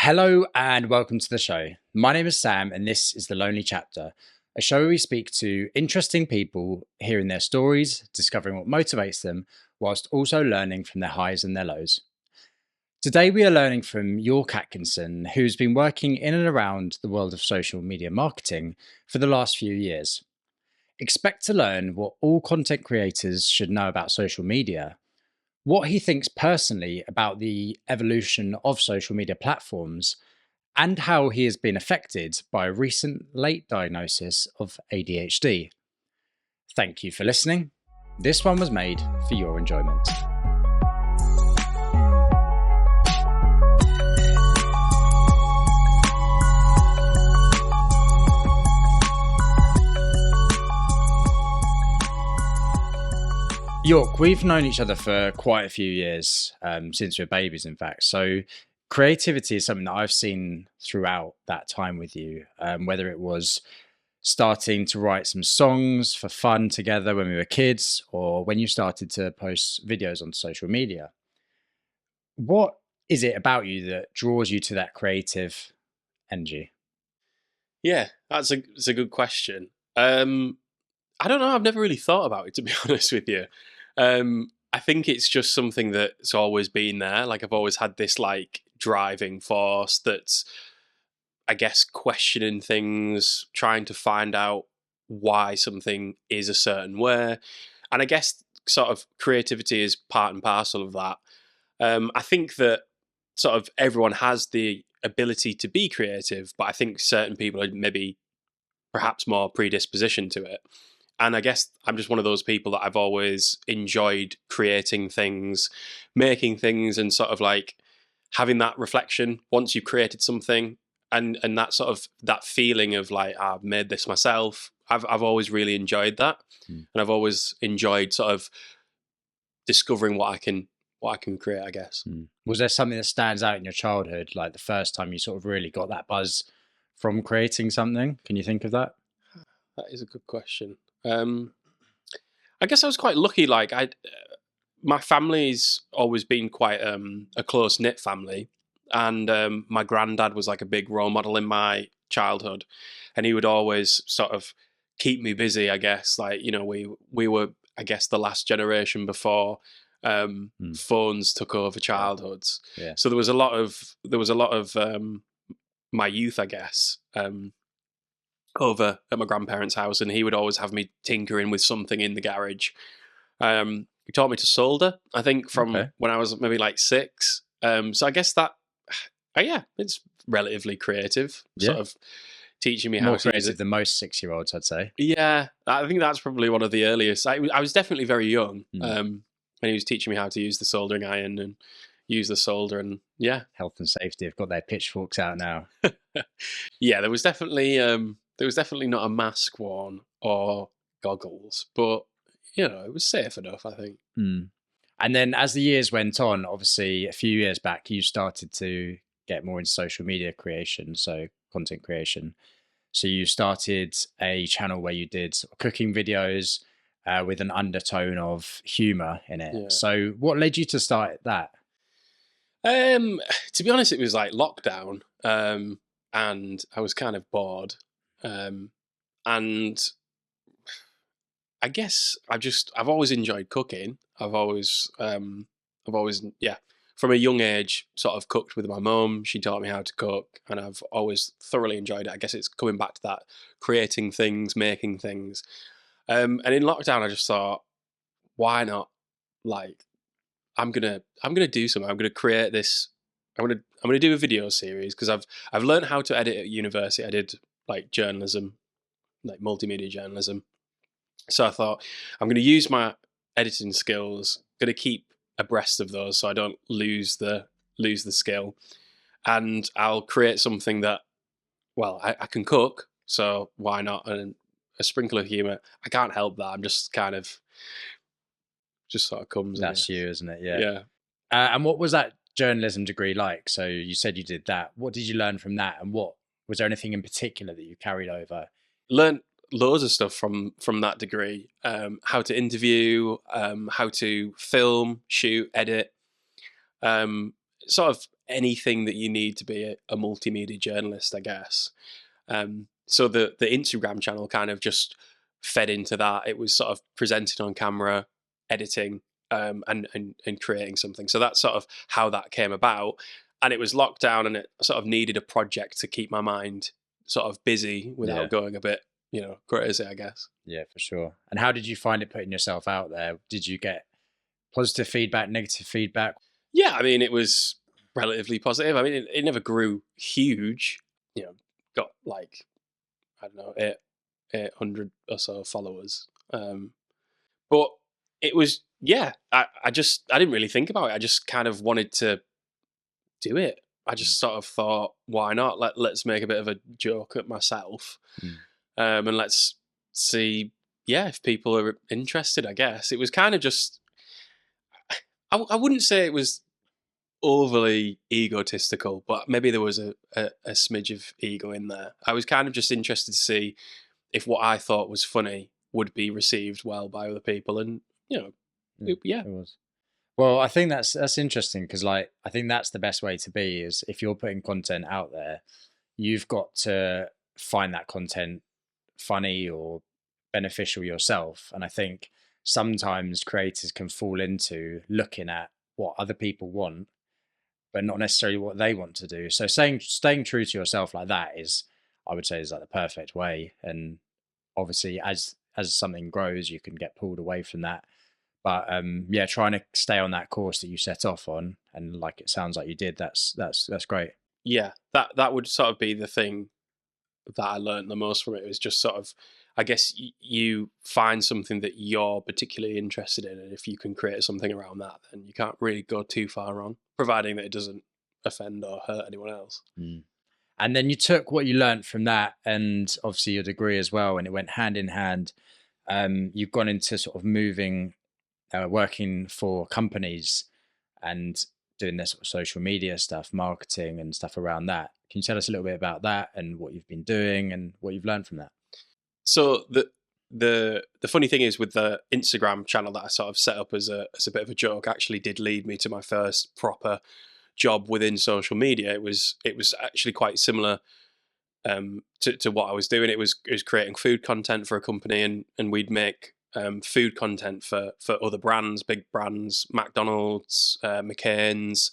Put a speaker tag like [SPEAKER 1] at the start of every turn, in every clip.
[SPEAKER 1] Hello and welcome to the show. My name is Sam and this is The Lonely Chapter, a show where we speak to interesting people, hearing their stories, discovering what motivates them, whilst also learning from their highs and their lows. Today we are learning from York Atkinson, who's been working in and around the world of social media marketing for the last few years. Expect to learn what all content creators should know about social media, what he thinks personally about the evolution of social media platforms, and how he has been affected by a recent late diagnosis of ADHD. Thank you for listening. This one was made for your enjoyment. York, we've known each other for quite a few years, since we were babies, in fact. So creativity is something that I've seen throughout that time with you, whether it was starting to write some songs for fun together when we were kids, or when you started to post videos on social media. What is it about you that draws you to that creative energy?
[SPEAKER 2] Yeah, that's a good question. I don't know. I've never really thought about it, to be honest with you. I think it's just something that's always been there. Like I've always had this like driving force that's, I guess, questioning things, trying to find out why something is a certain way, and I guess sort of creativity is part and parcel of that. I think that sort of everyone has the ability to be creative, but I think certain people are maybe perhaps more predisposition to it. And I guess I'm just one of those people that I've always enjoyed creating things, making things, and sort of like having that reflection once you've created something, and that sort of that feeling of like, I've made this myself. I've always really enjoyed that, and I've always enjoyed sort of discovering what I can create, I guess.
[SPEAKER 1] Was there something that stands out in your childhood, like the first time you sort of really got that buzz from creating something? Can you think of that?
[SPEAKER 2] That is a good question. I guess I was quite lucky. Like my family's always been quite a close knit family, and my granddad was like a big role model in my childhood, and he would always sort of keep me busy. I guess we were, I guess, the last generation before phones took over childhoods.
[SPEAKER 1] Yeah.
[SPEAKER 2] So there was a lot of my youth, I guess. Over at my grandparents' house, and he would always have me tinkering with something in the garage. He taught me to solder, I think, from when I was maybe like 6. So I guess that, yeah, it's relatively creative, sort of teaching me how
[SPEAKER 1] More
[SPEAKER 2] to use
[SPEAKER 1] creative
[SPEAKER 2] it.
[SPEAKER 1] than most 6-year-olds, I'd say.
[SPEAKER 2] Yeah, I think that's probably one of the earliest. I was definitely very young, and he was teaching me how to use the soldering iron and use the solder, and yeah.
[SPEAKER 1] Health and safety have got their pitchforks out now.
[SPEAKER 2] Yeah, there was definitely not a mask worn or goggles, but it was safe enough, I think.
[SPEAKER 1] And then as the years went on, obviously a few years back, you started to get more into social media creation, so content creation. So you started a channel where you did cooking videos with an undertone of humor in it.
[SPEAKER 2] Yeah.
[SPEAKER 1] So what led you to start that?
[SPEAKER 2] To be honest, it was like lockdown, and I was kind of bored, and I guess I've always enjoyed cooking. I've always, yeah, from a young age, sort of cooked with my mum. She taught me how to cook, and I've always thoroughly enjoyed it. I guess it's coming back to that creating things, making things. And in lockdown, I just thought, why not? Like, I'm gonna do something. I'm gonna create this. I'm gonna do a video series because I've learned how to edit at university. I did like journalism, like multimedia journalism. So I thought I'm going to use my editing skills, going to keep abreast of those so I don't lose the skill, and I'll create something that, well, I can cook, so why not? And a sprinkle of humor. I can't help that. I'm just kind of just sort of comes.
[SPEAKER 1] That's you, isn't it? Yeah.
[SPEAKER 2] Yeah.
[SPEAKER 1] And what was that journalism degree like? So you said you did that. What did you learn from that? And what was there anything in particular that you carried over?
[SPEAKER 2] Learned loads of stuff from that degree. How to interview, how to film, shoot, edit. Sort of anything that you need to be a multimedia journalist, I guess. So the Instagram channel kind of just fed into that. It was sort of presenting on camera, editing, and creating something. So that's sort of how that came about. And it was lockdown, and it sort of needed a project to keep my mind sort of busy without going a bit, crazy, I guess.
[SPEAKER 1] Yeah, for sure. And how did you find it putting yourself out there? Did you get positive feedback, negative feedback?
[SPEAKER 2] Yeah, I mean, it was relatively positive. I mean, it never grew huge. Got like, I don't know, 800 or so followers. But it was, yeah, I didn't really think about it. I just kind of wanted to do it. I just sort of thought, why not? Let's make a bit of a joke at myself. And let's see, if people are interested, I guess. It was kind of just, I wouldn't say it was overly egotistical, but maybe there was a smidge of ego in there. I was kind of just interested to see if what I thought was funny would be received well by other people, and
[SPEAKER 1] It was. Well, I think that's interesting because, like, I think that's the best way to be. Is if you're putting content out there, you've got to find that content funny or beneficial yourself. And I think sometimes creators can fall into looking at what other people want, but not necessarily what they want to do. So staying true to yourself like that is, I would say, is like the perfect way. And obviously, as something grows, you can get pulled away from that. But yeah, trying to stay on that course that you set off on, and like it sounds like you did. That's great.
[SPEAKER 2] Yeah, that would sort of be the thing that I learned the most from it. It was just sort of, I guess you find something that you're particularly interested in, and if you can create something around that, then you can't really go too far wrong, providing that it doesn't offend or hurt anyone else.
[SPEAKER 1] And then you took what you learned from that, and obviously your degree as well, and it went hand in hand. You've gone into sort of moving, working for companies and doing this sort of social media stuff, marketing and stuff around that. Can you tell us a little bit about that and what you've been doing and what you've learned from that?
[SPEAKER 2] So the funny thing is, with the Instagram channel that I sort of set up as a bit of a joke, actually did lead me to my first proper job within social media. It was actually quite similar to what I was doing. It was creating food content for a company, and we'd make food content for other brands, big brands, McDonald's, McCain's,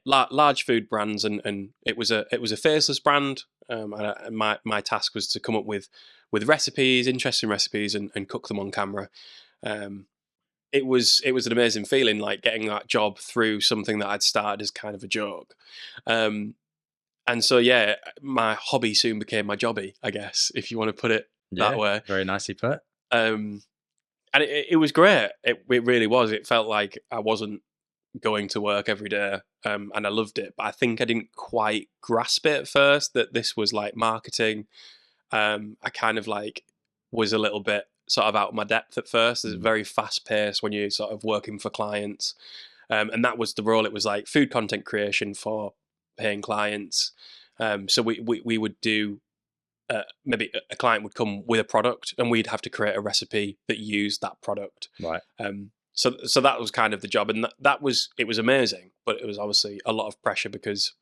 [SPEAKER 2] large food brands, and it was a faceless brand. And my task was to come up with recipes, interesting recipes, and cook them on camera. It was an amazing feeling, like getting that job through something that I'd started as kind of a joke. And so, yeah, my hobby soon became my jobby, I guess, if you want to put it that way.
[SPEAKER 1] Very nicely put.
[SPEAKER 2] And it was great. It really was. It felt like I wasn't going to work every day, and I loved it. But I think I didn't quite grasp it at first, that this was like marketing. I kind of like was a little bit sort of out of my depth at first. It's very fast paced when you're sort of working for clients. And that was the role. It was like food content creation for paying clients. So we would do, maybe a client would come with a product, and we'd have to create a recipe that used that product.
[SPEAKER 1] Right.
[SPEAKER 2] So that was kind of the job, and it was amazing, but it was obviously a lot of pressure, because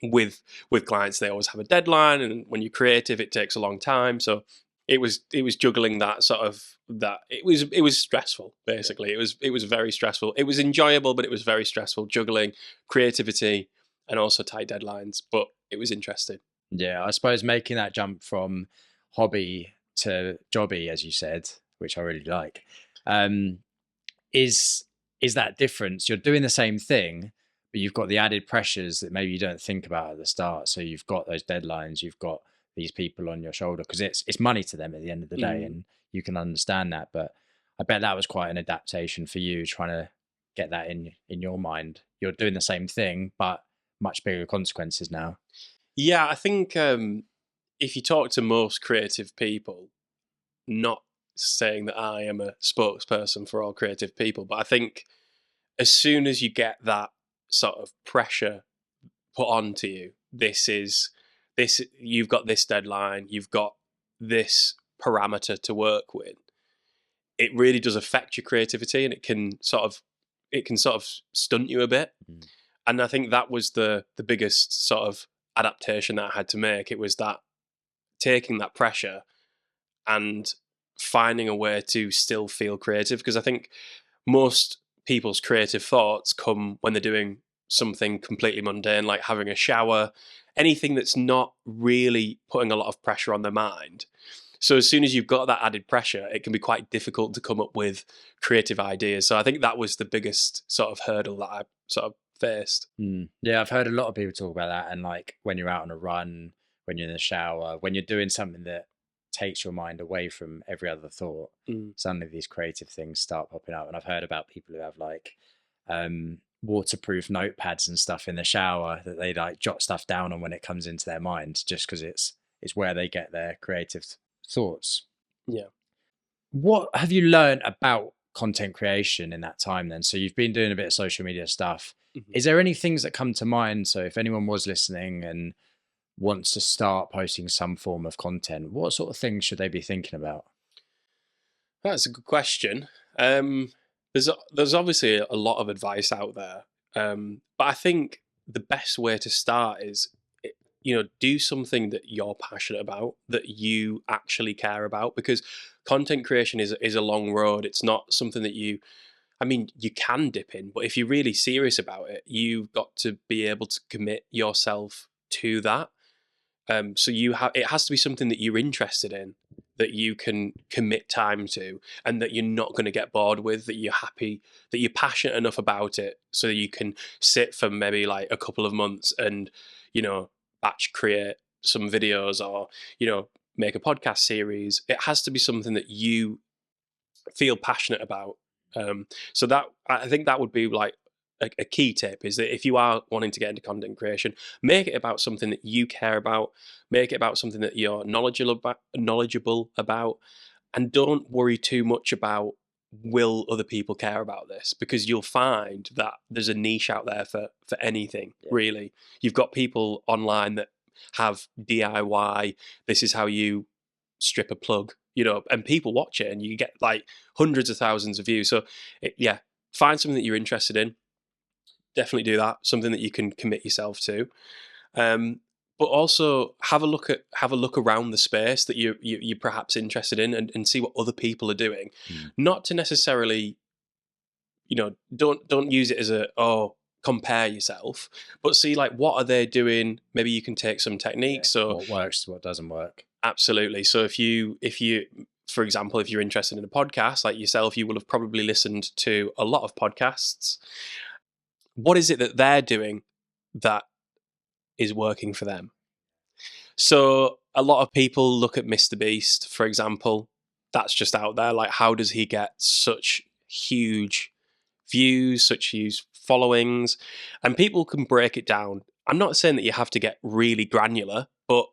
[SPEAKER 2] with clients, they always have a deadline, and when you're creative, it takes a long time. So it was juggling that sort of that. It was stressful, basically. It was very stressful. It was enjoyable, but it was very stressful, juggling creativity and also tight deadlines. But it was interesting.
[SPEAKER 1] Yeah, I suppose making that jump from hobby to jobby, as you said, which I really like, is that difference. You're doing the same thing, but you've got the added pressures that maybe you don't think about at the start. So you've got those deadlines, you've got these people on your shoulder, because it's money to them at the end of the day, and you can understand that. But I bet that was quite an adaptation for you, trying to get that in your mind. You're doing the same thing, but much bigger consequences now.
[SPEAKER 2] Yeah, I think if you talk to most creative people, not saying that I am a spokesperson for all creative people, but I think as soon as you get that sort of pressure put onto you, you've got this deadline, you've got this parameter to work with, it really does affect your creativity, and it can sort of stunt you a bit. And I think that was the biggest sort of adaptation that I had to make. It was that taking that pressure and finding a way to still feel creative, because I think most people's creative thoughts come when they're doing something completely mundane, like having a shower, anything that's not really putting a lot of pressure on their mind. So as soon as you've got that added pressure, it can be quite difficult to come up with creative ideas. So I think that was the biggest sort of hurdle that I sort of faced.
[SPEAKER 1] Yeah, I've heard a lot of people talk about that. And like when you're out on a run, when you're in the shower, when you're doing something that takes your mind away from every other thought, suddenly these creative things start popping up. And I've heard about people who have like waterproof notepads and stuff in the shower that they like jot stuff down on when it comes into their mind, just because it's where they get their creative thoughts.
[SPEAKER 2] Yeah.
[SPEAKER 1] What have you learned about content creation in that time then? So you've been doing a bit of social media stuff. Is there any things that come to mind? So if anyone was listening and wants to start posting some form of content, what sort of things should they be thinking about?
[SPEAKER 2] That's a good question. There's obviously a lot of advice out there, but I think the best way to start is, do something that you're passionate about, that you actually care about, because content creation is a long road. It's not something that you can dip in, but if you're really serious about it, you've got to be able to commit yourself to that. So it has to be something that you're interested in, that you can commit time to, and that you're not going to get bored with, that you're happy, that you're passionate enough about it so that you can sit for maybe like a couple of months and, batch create some videos, or, make a podcast series. It has to be something that you feel passionate about. So that, I think that would be like a key tip, is that if you are wanting to get into content creation, make it about something that you care about, make it about something that you're knowledgeable about, and don't worry too much about will other people care about this, because you'll find that there's a niche out there for anything. Really, you've got people online that have DIY, this is how you strip a plug, and people watch it and you get like hundreds of thousands of views. So find something that you're interested in. Definitely do that. Something that you can commit yourself to, but also have a look around the space that you're perhaps interested in, and see what other people are doing. Not to necessarily, don't use it as compare yourself, but see like what are they doing. Maybe you can take some techniques. So
[SPEAKER 1] what works, what doesn't work.
[SPEAKER 2] Absolutely. So if you, for example, if you're interested in a podcast like yourself, you will have probably listened to a lot of podcasts. What is it that they're doing that is working for them? So a lot of people look at Mr. Beast, for example. That's just out there. Like, how does he get such huge views, such huge followings? And people can break it down. I'm not saying that you have to get really granular, but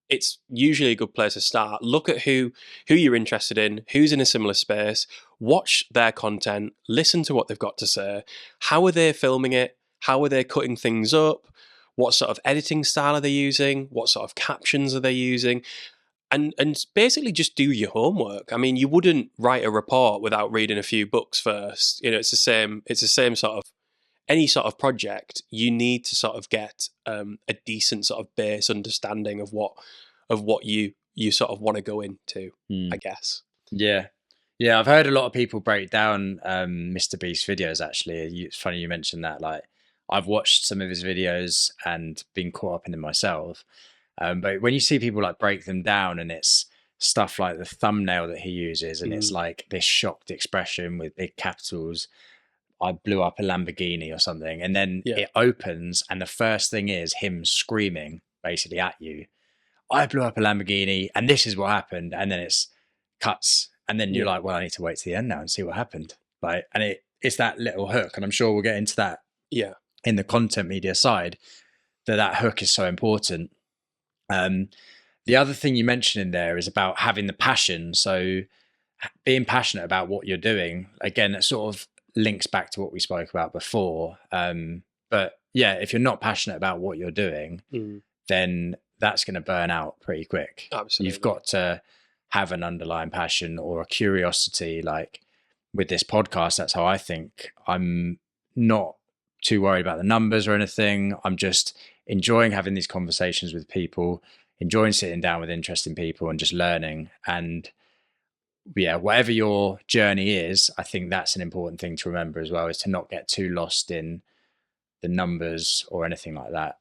[SPEAKER 2] it's usually a good place to start. Look at who you're interested in, who's in a similar space, watch their content, listen to what they've got to say. How are they filming it? How are they cutting things up? What sort of editing style are they using? What sort of captions are they using? And basically just do your homework. I mean, you wouldn't write a report without reading a few books first. It's the same sort of, any sort of project, you need to sort of get a decent sort of base understanding of what you sort of want to go into, I guess.
[SPEAKER 1] Yeah. I've heard a lot of people break down Mr. Beast videos. Actually, it's funny you mentioned that. Like, I've watched some of his videos and been caught up in them myself. But when you see people like break them down, and it's stuff like the thumbnail that he uses, and it's like this shocked expression with big capitals, I blew up a Lamborghini or something. And then it opens, and the first thing is him screaming basically at you, I blew up a Lamborghini and this is what happened. And then it's cuts. And then you're like, well, I need to wait to the end now and see what happened. Like, and it's that little hook. And I'm sure we'll get into that in the content media side, that hook is so important. The other thing you mentioned in there is about having the passion. So being passionate about what you're doing, again, it sort of links back to what we spoke about before. But yeah, if you're not passionate about what you're doing, then that's going to burn out pretty quick.
[SPEAKER 2] Absolutely.
[SPEAKER 1] You've got to have an underlying passion or a curiosity. Like with this podcast, that's how I think. I'm not too worried about the numbers or anything. I'm just enjoying having these conversations with people, enjoying sitting down with interesting people and just learning. And yeah, whatever your journey is, I think that's an important thing to remember as well, is to not get too lost in the numbers or anything like that.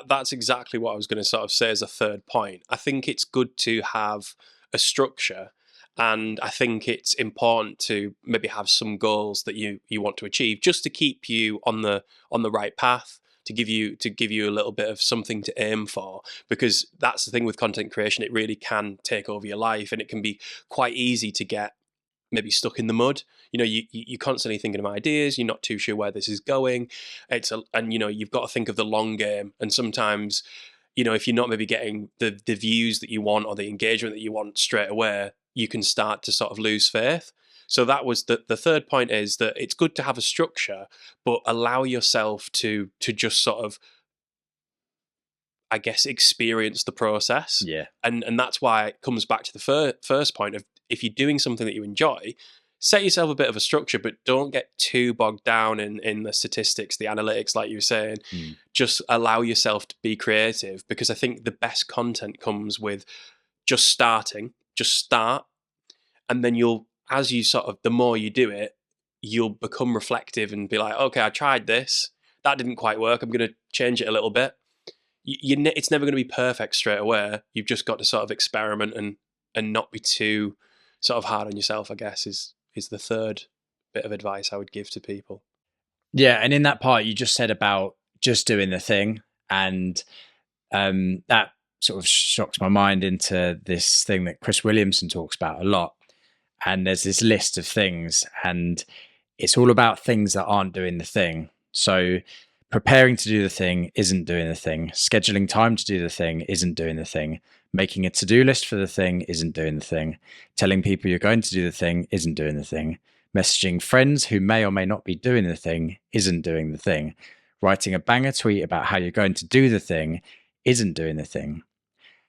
[SPEAKER 2] That's exactly what I was going to sort of say as a third point. I think it's good to have a structure, and I think it's important to maybe have some goals that you want to achieve, just to keep you on the right path, to give you a little bit of something to aim for, because that's the thing with content creation. It really can take over your life, and it can be quite easy to get maybe stuck in the mud. You're constantly thinking of ideas. You're not too sure where this is going. And you've got to think of the long game. And sometimes, if you're not maybe getting the views that you want or the engagement that you want straight away, you can start to sort of lose faith. So that was the third point, is that it's good to have a structure, but allow yourself to just sort of, I guess, experience the process.
[SPEAKER 1] Yeah.
[SPEAKER 2] And that's why it comes back to the first point of, if you're doing something that you enjoy, set yourself a bit of a structure, but don't get too bogged down in the statistics, the analytics, like you were saying. Just allow yourself to be creative, because I think the best content comes with just starting. Just start, and then as you sort of, the more you do it, you'll become reflective and be like, okay, I tried this, that didn't quite work, I'm going to change it a little bit. It's never going to be perfect straight away. You've just got to sort of experiment and not be too sort of hard on yourself, I guess, is the third bit of advice I would give to people.
[SPEAKER 1] Yeah, and in that part you just said about just doing the thing, and that sort of shocks my mind into this thing that Chris Williamson talks about a lot. And there's this list of things, and it's all about things that aren't doing the thing. So preparing to do the thing isn't doing the thing. Scheduling time to do the thing isn't doing the thing. Making a to-do list for the thing isn't doing the thing. Telling people you're going to do the thing isn't doing the thing. Messaging friends who may or may not be doing the thing isn't doing the thing. Writing a banger tweet about how you're going to do the thing isn't doing the thing.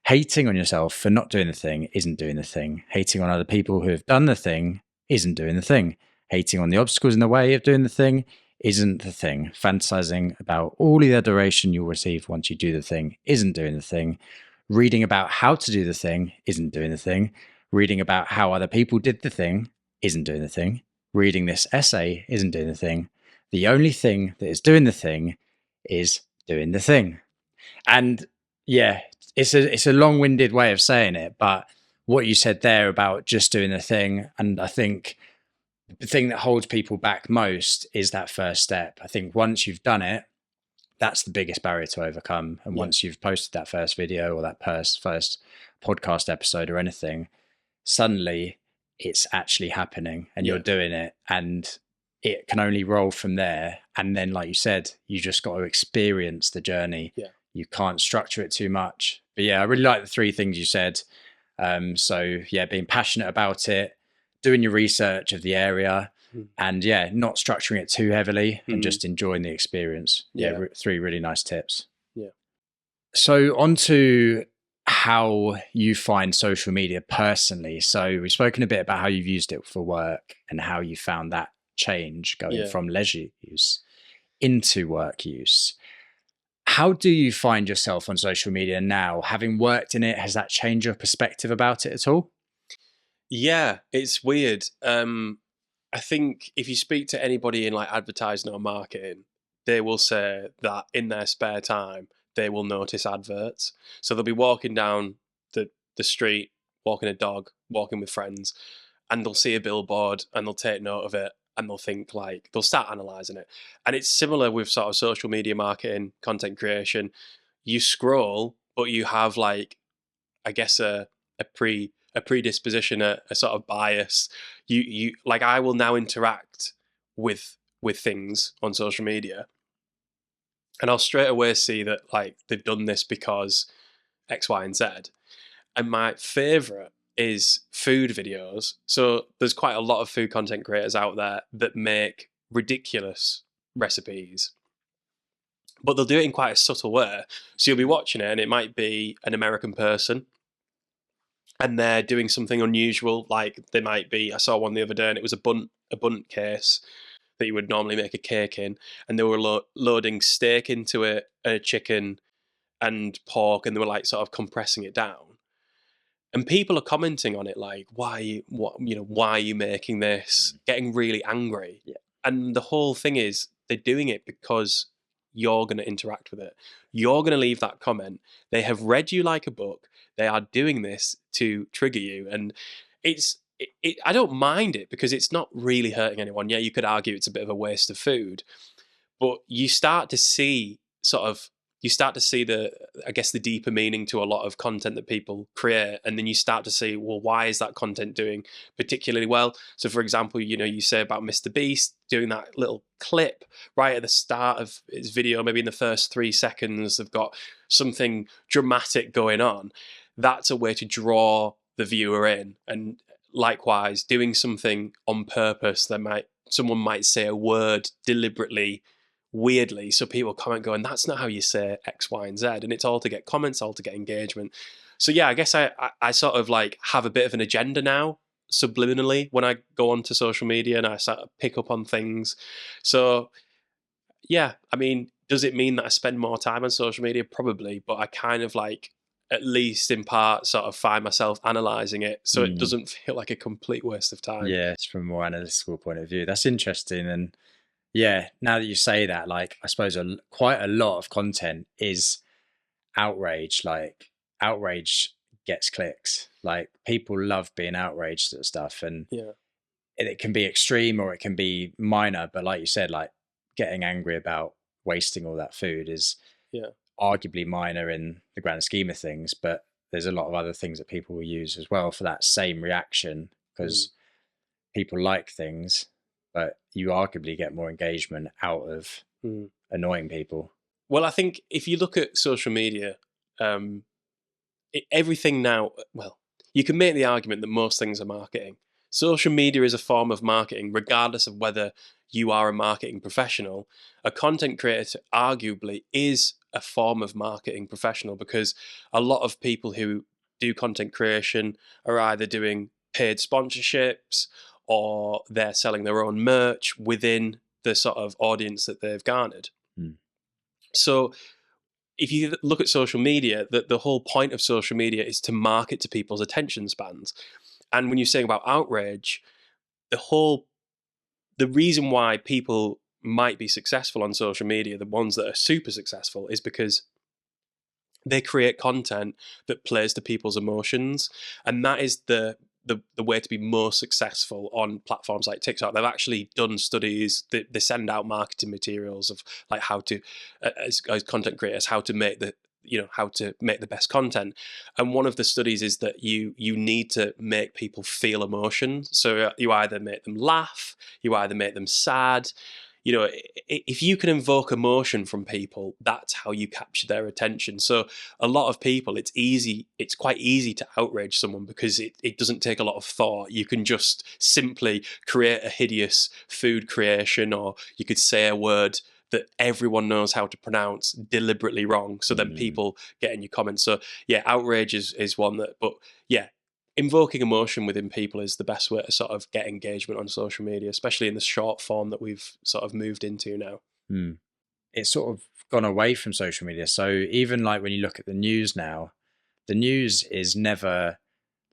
[SPEAKER 1] Hating on yourself for not doing the thing isn't doing the thing. Hating on other people who have done the thing isn't doing the thing. Hating on the obstacles in the way of doing the thing isn't the thing. Fantasizing about all the adoration you'll receive once you do the thing isn't doing the thing. Reading about how to do the thing isn't doing the thing. Reading about how other people did the thing isn't doing the thing. Reading this essay isn't doing the thing. The only thing that is doing the thing is doing the thing. And yeah, it's a long-winded way of saying it, but what you said there about just doing the thing, and I think the thing that holds people back most is that first step. I think once you've done it, that's the biggest barrier to overcome. And once you've posted that first video or that first podcast episode or anything, suddenly it's actually happening and you're doing it, and it can only roll from there. And then, like you said, you just got to experience the journey. You can't structure it too much. But yeah, I really like the three things you said. So yeah, being passionate about it, doing your research of the area, and yeah, not structuring it too heavily and just enjoying the experience. Yeah, three really nice tips.
[SPEAKER 2] Yeah.
[SPEAKER 1] So on to how you find social media personally. So we've spoken a bit about how you've used it for work and how you found that change going from leisure use into work use. How do you find yourself on social media now? Having worked in it, has that changed your perspective about it at all?
[SPEAKER 2] Yeah, it's weird. I think if you speak to anybody in like advertising or marketing, they will say that in their spare time, they will notice adverts. So they'll be walking down the street, walking a dog, walking with friends, and they'll see a billboard and they'll take note of it, and they'll think, like, they'll start analysing it. And it's similar with sort of social media marketing, content creation. You scroll, but you have, like, I guess a predisposition, a sort of bias. You like, I will now interact with things on social media, and I'll straight away see that, like, they've done this because X, Y, and Z. And my favourite is food videos. So there's quite a lot of food content creators out there that make ridiculous recipes, but they'll do it in quite a subtle way. So you'll be watching it and it might be an American person and they're doing something unusual. Like, they might be, I saw one the other day and it was a bunt case, that you would normally make a cake in, and they were loading steak into it, chicken and pork, and they were like sort of compressing it down. And people are commenting on it like, why are you making this?
[SPEAKER 1] Mm.
[SPEAKER 2] Getting really angry.
[SPEAKER 1] Yeah.
[SPEAKER 2] And the whole thing is they're doing it because you're going to interact with it. You're going to leave that comment. They have read you like a book. They are doing this to trigger you. And I don't mind it because it's not really hurting anyone. Yeah, you could argue it's a bit of a waste of food, but you start to see the, I guess, the deeper meaning to a lot of content that people create, and then you start to see, well, why is that content doing particularly well? So for example, you say about Mr. Beast doing that little clip right at the start of his video, maybe in the first 3 seconds they've got something dramatic going on. That's a way to draw the viewer in. And likewise, doing something on purpose, someone might say a word deliberately weirdly, so people comment going, that's not how you say X, Y, and Z, and it's all to get comments, all to get engagement. So yeah, I guess I sort of like have a bit of an agenda now, subliminally, when I go onto social media and I sort of pick up on things. So yeah, I mean, does it mean that I spend more time on social media? Probably, but I kind of like, at least in part, sort of find myself analysing it, so it
[SPEAKER 1] Mm.
[SPEAKER 2] doesn't feel like a complete waste of time.
[SPEAKER 1] Yeah, it's from a more analytical point of view. That's interesting. And yeah, now that you say that, like, I suppose quite a lot of content is outrage. Like, outrage gets clicks. Like, people love being outraged at stuff, and
[SPEAKER 2] Yeah.
[SPEAKER 1] it can be extreme or it can be minor. But like you said, like, getting angry about wasting all that food is
[SPEAKER 2] Yeah.
[SPEAKER 1] arguably minor in the grand scheme of things. But there's a lot of other things that people will use as well for that same reaction, because people like things, but you arguably get more engagement out of
[SPEAKER 2] Mm.
[SPEAKER 1] annoying people.
[SPEAKER 2] Well, I think if you look at social media, everything now, well, you can make the argument that most things are marketing. Social media is a form of marketing, regardless of whether you are a marketing professional. A content creator arguably is a form of marketing professional, because a lot of people who do content creation are either doing paid sponsorships or they're selling their own merch within the sort of audience that they've garnered.
[SPEAKER 1] Mm.
[SPEAKER 2] So if you look at social media, the whole point of social media is to market to people's attention spans. And when you're saying about outrage, the reason why people might be successful on social media, the ones that are super successful, is because they create content that plays to people's emotions, and that is the way to be most successful on platforms like TikTok. They've actually done studies. They send out marketing materials of like how to, as content creators, how to make the best content. And one of the studies is that you need to make people feel emotion. So you either make them laugh, you either make them sad. If you can invoke emotion from people, that's how you capture their attention. So a lot of people, it's quite easy to outrage someone because it doesn't take a lot of thought. You can just simply create a hideous food creation, or you could say a word that everyone knows how to pronounce deliberately wrong, so then people get in your comments. So yeah, outrage is one that, but yeah, invoking emotion within people is the best way to sort of get engagement on social media, especially in the short form that we've sort of moved into now.
[SPEAKER 1] Mm. It's sort of gone away from social media. So even like when you look at the news now, the news is never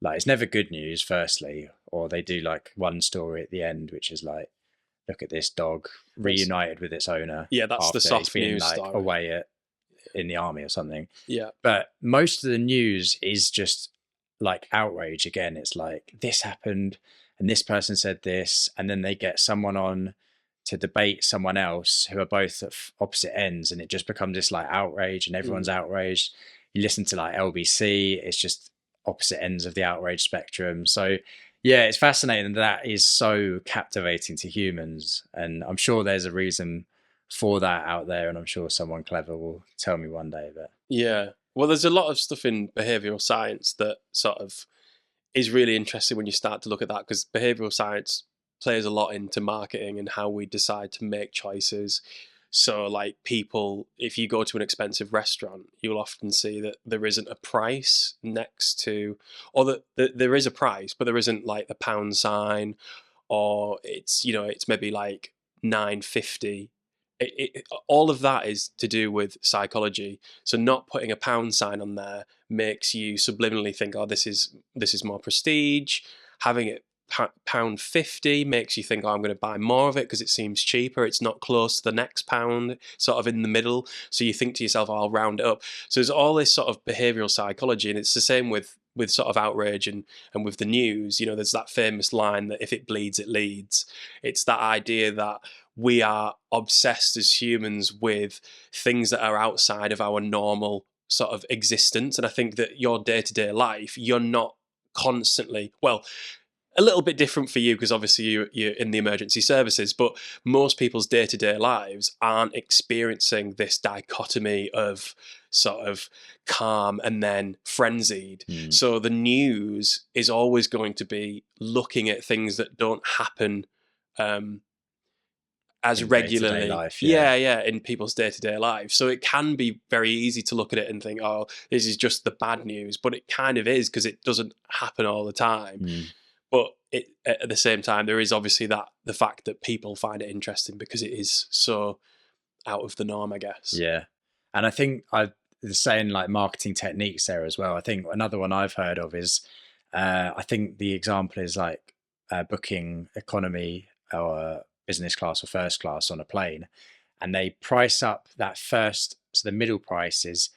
[SPEAKER 1] like, it's never good news, firstly, or they do like one story at the end, which is like, look at this dog reunited with its owner
[SPEAKER 2] Yeah, that's the
[SPEAKER 1] after it's
[SPEAKER 2] soft
[SPEAKER 1] been
[SPEAKER 2] news
[SPEAKER 1] like
[SPEAKER 2] story.
[SPEAKER 1] away in the army or something.
[SPEAKER 2] Yeah.
[SPEAKER 1] But most of the news is just like outrage again. It's like, this happened and this person said this, and then they get someone on to debate someone else who are both at opposite ends, and it just becomes this like outrage, and everyone's outraged. You listen to like LBC, it's just opposite ends of the outrage spectrum. So yeah, it's fascinating. That is so captivating to humans, and I'm sure there's a reason for that out there, and I'm sure someone clever will tell me one day. But
[SPEAKER 2] Yeah. Well, there's a lot of stuff in behavioral science that sort of is really interesting when you start to look at that, because behavioral science plays a lot into marketing and how we decide to make choices. So, like, people, if you go to an expensive restaurant, you'll often see that there isn't a price next to, or that there is a price, but there isn't like the pound sign, or it's maybe like 9.50. All of that is to do with psychology. So not putting a pound sign on there makes you subliminally think, oh, this is more prestige. Having it £1.50 makes you think, oh, I'm going to buy more of it because it seems cheaper. It's not close to the next pound, sort of in the middle. So you think to yourself, oh, I'll round it up. So there's all this sort of behavioural psychology, and it's the same with sort of outrage and with the news. You know, there's that famous line that if it bleeds, it leads. It's that idea that we are obsessed as humans with things that are outside of our normal sort of existence. And I think that your day-to-day life, you're not constantly, well, a little bit different for you because obviously you're in the emergency services, but most people's day-to-day lives aren't experiencing this dichotomy of sort of calm and then frenzied. So the news is always going to be looking at things that don't happen as
[SPEAKER 1] In
[SPEAKER 2] regularly.
[SPEAKER 1] day-to-day life,
[SPEAKER 2] yeah, in people's day-to-day lives. So it can be very easy to look at it and think, oh, this is just the bad news, but it kind of is because it doesn't happen all the time. But at the same time, there is obviously the fact that people find it interesting because it is so out of the norm, I guess.
[SPEAKER 1] Yeah. And I think the saying like marketing techniques there as well. I think another one I've heard of is, I think the example is like booking economy or business class or first class on a plane, and they price up that first, so the middle price is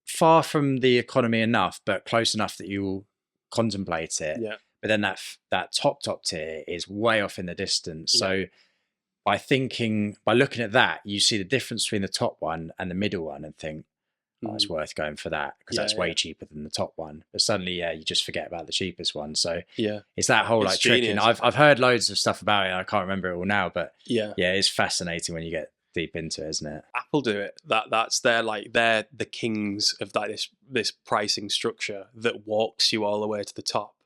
[SPEAKER 1] far from the economy enough, but close enough that you will contemplate it.
[SPEAKER 2] Yeah.
[SPEAKER 1] But then that top tier is way off in the distance. So by looking at that, you see the difference between the top one and the middle one and think, oh, it's worth going for that because that's way cheaper than the top one. But suddenly, you just forget about the cheapest one. So it's that whole like tricking. I've heard loads of stuff about it. I can't remember it all now, but it's fascinating when you get deep into it, isn't it?
[SPEAKER 2] Apple do it. That's they're the kings of like this pricing structure that walks you all the way to the top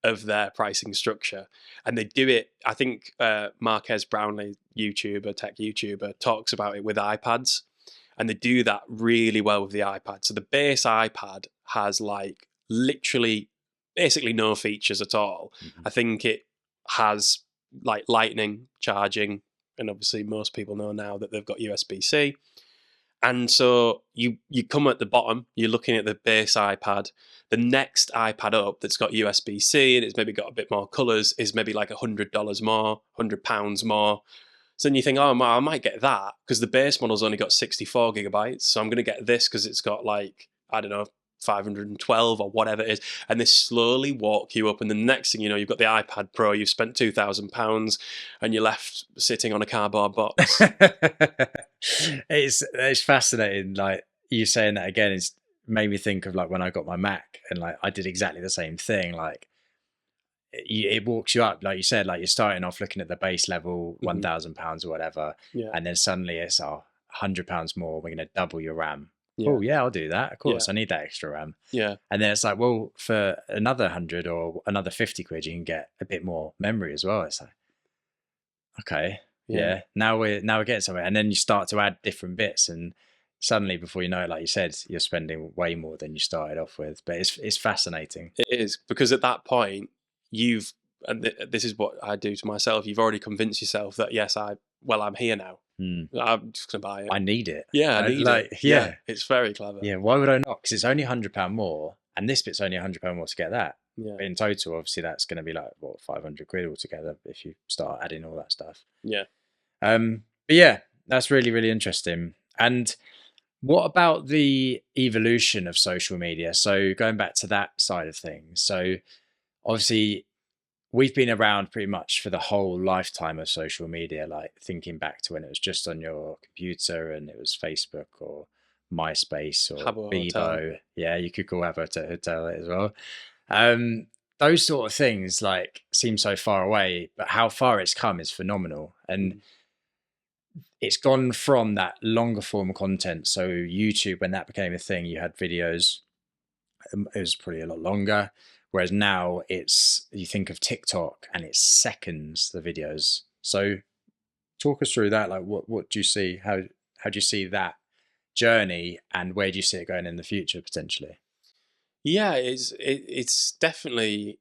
[SPEAKER 2] of their pricing structure, and they do it. I think Marques Brownlee, tech YouTuber, talks about it with iPads. And they do that really well with the iPad. So the base iPad has like literally basically no features at all. I think it has like lightning charging. And obviously most people know now that they've got USB-C. And so you come at the bottom, you're looking at the base iPad. The next iPad up that's got USB-C and it's maybe got a bit more colours is maybe like $100 more, £100 more. So then you think, oh, I might get that because the base model's only got 64 gigabytes. So I'm going to get this because it's got like, I don't know, 512 or whatever it is. And they slowly walk you up. And the next thing you know, you've got the iPad Pro, you've spent £2,000 and you're left sitting on a cardboard box.
[SPEAKER 1] It's fascinating. Like you saying that again, it's made me think of like when I got my Mac and like I did exactly the same thing. Like it walks you up, like you said, like you're starting off looking at the base level, £1,000 or whatever, and then suddenly it's £100 more. We're going to double your RAM. Oh yeah, I'll do that. Of course, I need that extra RAM.
[SPEAKER 2] Yeah,
[SPEAKER 1] and then it's like, well, for another 100 or another 50 quid, you can get a bit more memory as well. It's like, okay, now we're getting somewhere, and then you start to add different bits, and suddenly, before you know it, like you said, you're spending way more than you started off with. But it's fascinating.
[SPEAKER 2] It is, because at that point, this is what I do to myself, you've already convinced yourself that yes, I'm here now. I'm just gonna buy it.
[SPEAKER 1] I need it.
[SPEAKER 2] I need it. Yeah, it's very clever.
[SPEAKER 1] Yeah, why would I not? Because it's only £100 more, and this bit's only £100 more to get that.
[SPEAKER 2] But
[SPEAKER 1] in total, obviously, that's going to be like 500 quid altogether if you start adding all that stuff. But yeah, that's really, really interesting. And what about the evolution of social media? So going back to that side of things. So obviously, we've been around pretty much for the whole lifetime of social media, like thinking back to when it was just on your computer and it was Facebook or MySpace or Bebo. Yeah, you could call Habbo Hotel as well. Those sort of things like seem so far away, but how far it's come is phenomenal. And it's gone from that longer form content. So YouTube, when that became a thing, you had videos. It was probably a lot longer. Whereas now you think of TikTok and it's seconds, the videos. So talk us through that. Like what do you see? How do you see that journey, and where do you see it going in the future potentially?
[SPEAKER 2] Yeah, it's definitely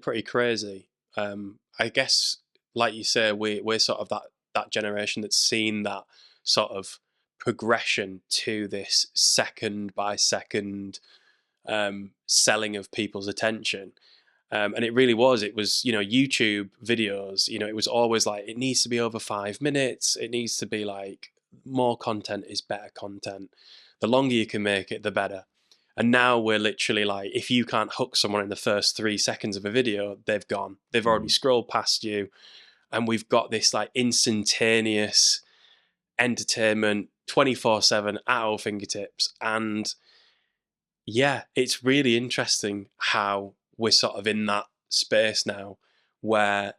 [SPEAKER 2] pretty crazy. I guess like you say, we're sort of that generation that's seen that sort of progression to this second by second selling of people's attention. And it really was. It was, YouTube videos. It was always like, it needs to be over 5 minutes. It needs to be like, more content is better content. The longer you can make it, the better. And now we're literally like, if you can't hook someone in the first 3 seconds of a video, they've gone. They've already scrolled past you. And we've got this like instantaneous entertainment 24/7 at our fingertips. And yeah, it's really interesting how we're sort of in that space now where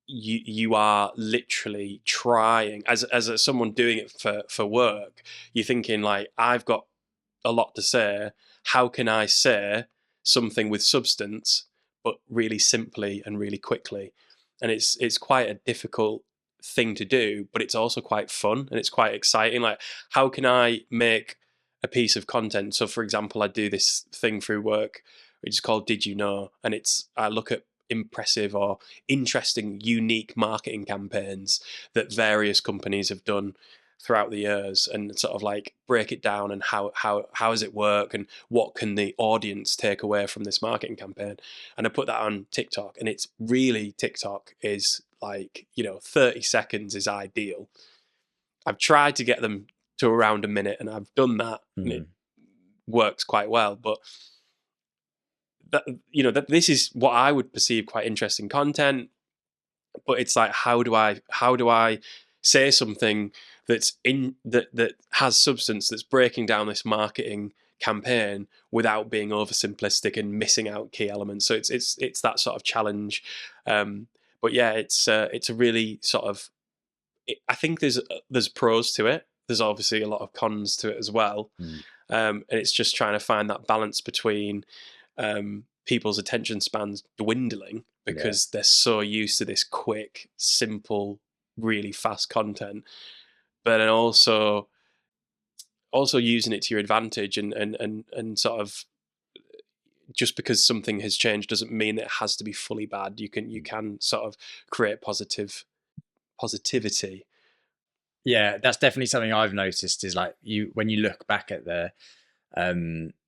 [SPEAKER 2] you are literally trying as someone doing it for work. You're thinking like, I've got a lot to say. How can I say something with substance, but really simply and really quickly? And it's quite a difficult thing to do, but it's also quite fun and it's quite exciting. Like, how can I make a piece of content? So, for example, I do this thing through work, which is called Did You Know? And I look at impressive or interesting, unique marketing campaigns that various companies have done throughout the years, and sort of like break it down and how does it work and what can the audience take away from this marketing campaign. And I put that on TikTok, and it's really, TikTok is like, 30 seconds is ideal. I've tried to get them to around a minute, and I've done that, and it works quite well. But that this is what I would perceive quite interesting content. But it's like, how do I say something that's that has substance, that's breaking down this marketing campaign without being oversimplistic and missing out key elements? So it's that sort of challenge. But yeah, it's a really sort of, I think there's pros to it. There's obviously a lot of cons to it as well. And it's just trying to find that balance between people's attention spans dwindling because they're so used to this quick, simple, really fast content, but then also using it to your advantage, and sort of, just because something has changed doesn't mean that it has to be fully bad. You can sort of create positivity.
[SPEAKER 1] Yeah, that's definitely something I've noticed, is like, when you look back at the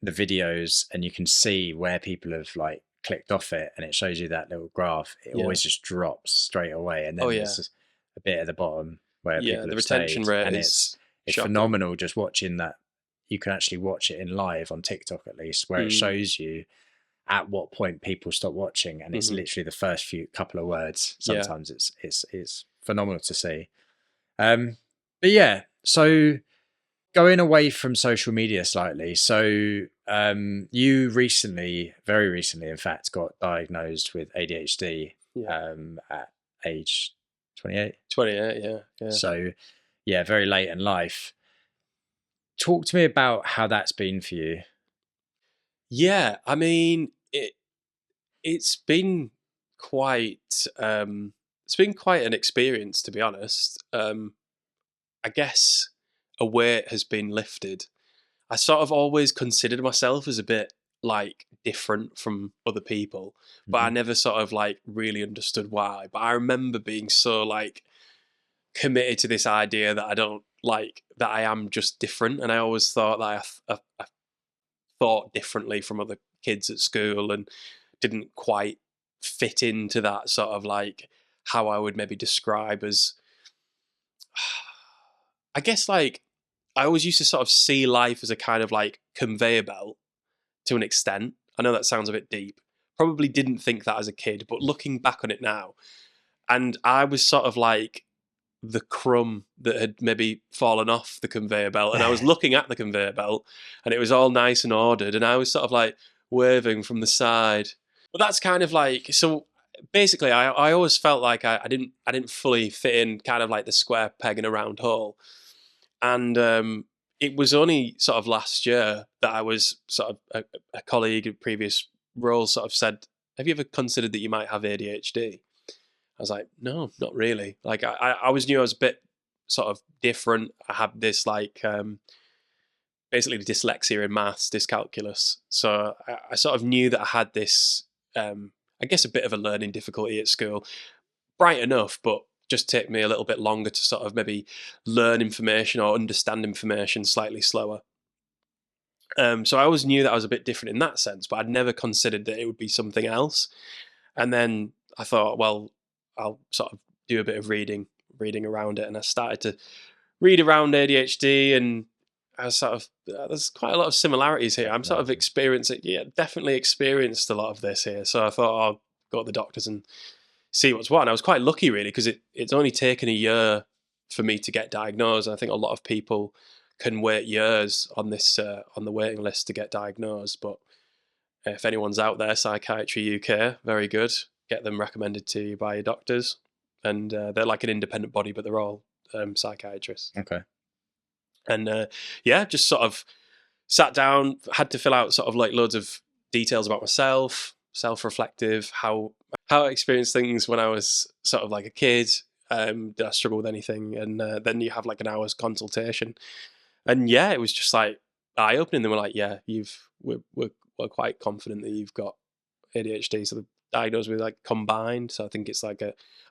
[SPEAKER 1] videos and you can see where people have like clicked off it, and it shows you that little graph, it always just drops straight away, and then there's a bit at the bottom where people
[SPEAKER 2] the
[SPEAKER 1] have
[SPEAKER 2] retention
[SPEAKER 1] stayed,
[SPEAKER 2] rate
[SPEAKER 1] and
[SPEAKER 2] is
[SPEAKER 1] it's
[SPEAKER 2] shocking.
[SPEAKER 1] phenomenal just watching that. You can actually watch it in live on TikTok, at least, where it shows you at what point people stop watching, and it's literally the first few couple of words. Sometimes it's phenomenal to see. But yeah, so going away from social media slightly. So you very recently, in fact, got diagnosed with ADHD at age 28.
[SPEAKER 2] 28, yeah.
[SPEAKER 1] So yeah, very late in life. Talk to me about how that's been for you.
[SPEAKER 2] Yeah, I mean, it's been quite an experience, to be honest. I guess a weight has been lifted. I sort of always considered myself as a bit like different from other people, but I never sort of like really understood why. But I remember being so like committed to this idea that I don't like, that I am just different, and I always thought that I thought differently from other kids at school and didn't quite fit into that sort of like how I would maybe describe as, I guess, like, I always used to sort of see life as a kind of like conveyor belt to an extent. I know that sounds a bit deep. Probably didn't think that as a kid, but looking back on it now, and I was sort of like the crumb that had maybe fallen off the conveyor belt, and I was looking at the conveyor belt and it was all nice and ordered, and I was sort of like waving from the side. But that's kind of like, so basically I always felt like I didn't fully fit in kind of like the square peg in a round hole. And it was only sort of last year that I was sort of a colleague in previous roles sort of said, have you ever considered that you might have ADHD? I was like, no, not really. Like I always knew I was a bit sort of different. I had this like basically dyslexia in maths, dyscalculus. So I sort of knew that I had this, I guess, a bit of a learning difficulty at school. bright enough, but just take me a little bit longer to sort of maybe learn information or understand information slightly slower. So I always knew that I was a bit different in that sense, but I'd never considered that it would be something else. And then I thought, well, I'll sort of do a bit of reading around it, and I started to read around ADHD, and I sort of there's quite a lot of similarities here. I'm sort of experiencing, yeah, definitely experienced a lot of this here. So I thought I'll go to the doctors and see what's what. And I was quite lucky, really, because it's only taken a year for me to get diagnosed. And I think a lot of people can wait years on this on the waiting list to get diagnosed. But if anyone's out there, Psychiatry UK, very good. Get them recommended to you by your doctors, and they're like an independent body, but they're all psychiatrists.
[SPEAKER 1] Okay.
[SPEAKER 2] And yeah, just sort of sat down, had to fill out sort of like loads of details about myself, self-reflective, how I experienced things when I was sort of like a kid. Did I struggle with anything? And then you have like an hour's consultation, and yeah, it was just like eye-opening. They were like, "Yeah, we're quite confident that you've got ADHD." So the diagnosed with like combined. So I think it's like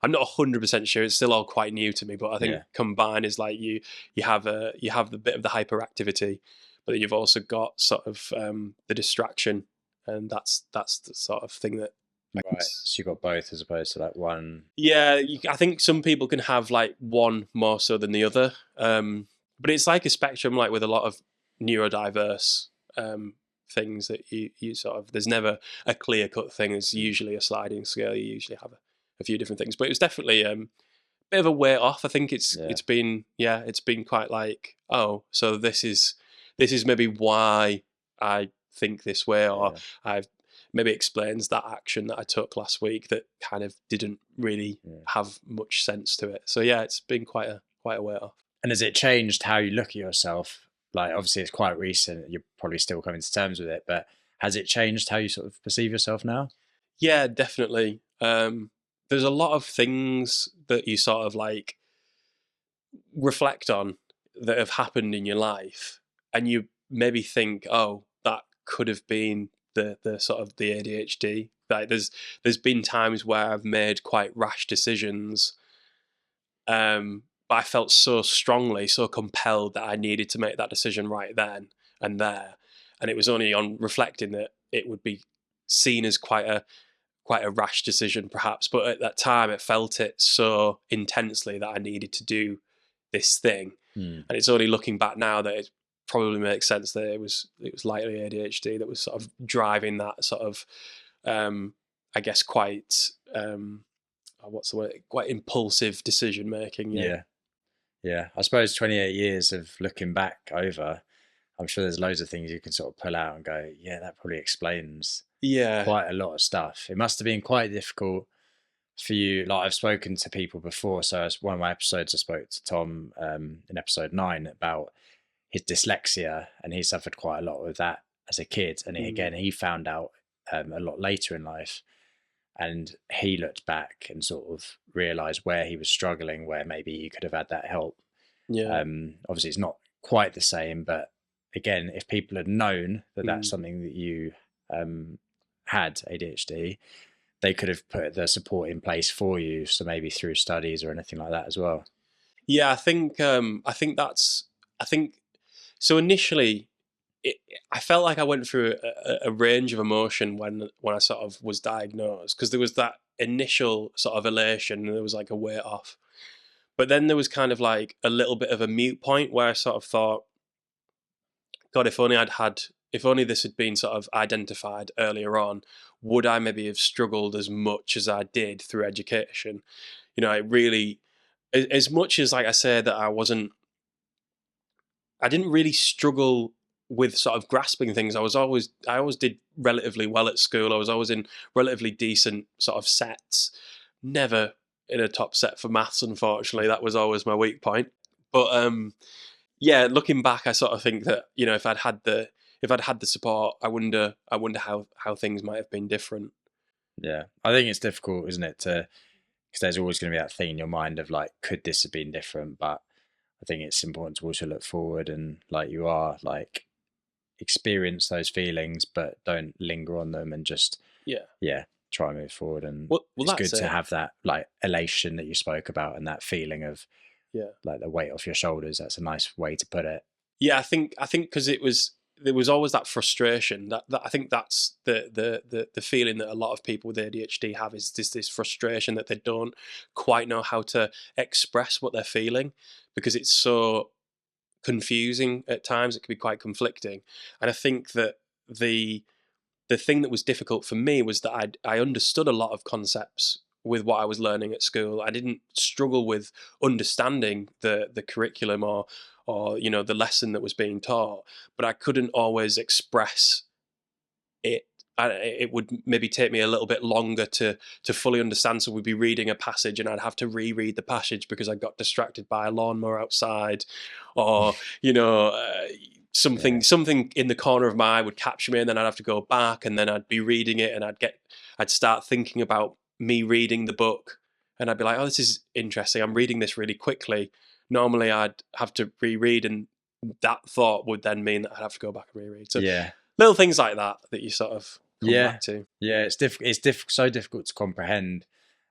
[SPEAKER 2] I'm not 100% sure. It's still all quite new to me, but I think combined is like you have the bit of the hyperactivity, but then you've also got sort of the distraction, and that's the sort of thing that.
[SPEAKER 1] Right. So you got both as opposed to like one.
[SPEAKER 2] Yeah, I think some people can have like one more so than the other, but it's like a spectrum, like with a lot of neurodiverse things that you sort of. There's never a clear cut thing. It's usually a sliding scale. You usually have a few different things, but it was definitely a bit of a way off. I think it's been quite like, oh, so this is maybe why I think this way, or I've maybe explains that action that I took last week that kind of didn't really have much sense to it. So yeah, it's been quite a way off.
[SPEAKER 1] And has it changed how you look at yourself? Like, obviously it's quite recent, you're probably still coming to terms with it, but has it changed how you sort of perceive yourself now?
[SPEAKER 2] Yeah, definitely. There's a lot of things that you sort of like reflect on that have happened in your life, and you maybe think, oh, that could have been the sort of the ADHD. Like there's been times where I've made quite rash decisions, but I felt so strongly, so compelled that I needed to make that decision right then and there, and it was only on reflecting that it would be seen as quite a rash decision, perhaps. But at that time, I felt it so intensely that I needed to do this thing, and it's only looking back now that it probably makes sense that it was likely ADHD that was sort of driving that sort of, I guess, quite what's the word? Quite impulsive decision making.
[SPEAKER 1] Yeah. I suppose 28 years of looking back over, I'm sure there's loads of things you can sort of pull out and go, yeah, that probably explains quite a lot of stuff. It must have been quite difficult for you. Like, I've spoken to people before. So as one of my episodes, I spoke to Tom in episode 9 about his dyslexia, and he suffered quite a lot with that as a kid. And he found out a lot later in life, and he looked back and sort of realized where he was struggling, where maybe he could have had that help. Obviously it's not quite the same, but again, if people had known that that's something that you had ADHD, they could have put the support in place for you. So maybe through studies or anything like that as well.
[SPEAKER 2] Yeah, I think so. Initially, I felt like I went through a range of emotion when I sort of was diagnosed, because there was that initial sort of elation and there was like a weight off. But then there was kind of like a little bit of a mute point where I sort of thought, God, if only this had been sort of identified earlier on, would I maybe have struggled as much as I did through education? You know, it really, as much as like I say that I didn't really struggle with sort of grasping things. I always did relatively well at school. I was always in relatively decent sort of sets. Never in a top set for maths, unfortunately. That was always my weak point. But yeah, looking back, I sort of think that, you know, if I'd had the support, I wonder how things might have been different.
[SPEAKER 1] Yeah, I think it's difficult, isn't it, because there's always going to be that thing in your mind of like, could this have been different? But I think it's important to also look forward and, like you are, like, experience those feelings, but don't linger on them, and just try and move forward. And
[SPEAKER 2] Well,
[SPEAKER 1] it's
[SPEAKER 2] that's
[SPEAKER 1] good to
[SPEAKER 2] it.
[SPEAKER 1] have that like elation that you spoke about and that feeling of
[SPEAKER 2] Yeah.
[SPEAKER 1] like the weight off your shoulders. That's a nice way to put it.
[SPEAKER 2] Yeah, I think because there was always that frustration that I think that's the feeling that a lot of people with ADHD have is this frustration that they don't quite know how to express what they're feeling because it's so confusing at times. It can be quite conflicting, and I think that the thing that was difficult for me was that I understood a lot of concepts with what I was learning at school. I didn't struggle with understanding the curriculum or the lesson that was being taught, but I couldn't always express it. It would maybe take me a little bit longer to fully understand. So we'd be reading a passage, and I'd have to reread the passage because I got distracted by a lawnmower outside, or
[SPEAKER 1] Yeah.
[SPEAKER 2] something in the corner of my eye would capture me, and then I'd have to go back, and then I'd be reading it, and I'd start thinking about me reading the book, and I'd be like, oh, this is interesting. I'm reading this really quickly. Normally, I'd have to reread, and that thought would then mean that I'd have to go back and reread. So
[SPEAKER 1] Yeah.
[SPEAKER 2] little things like that you sort of come
[SPEAKER 1] Yeah.
[SPEAKER 2] back to.
[SPEAKER 1] Yeah. So difficult to comprehend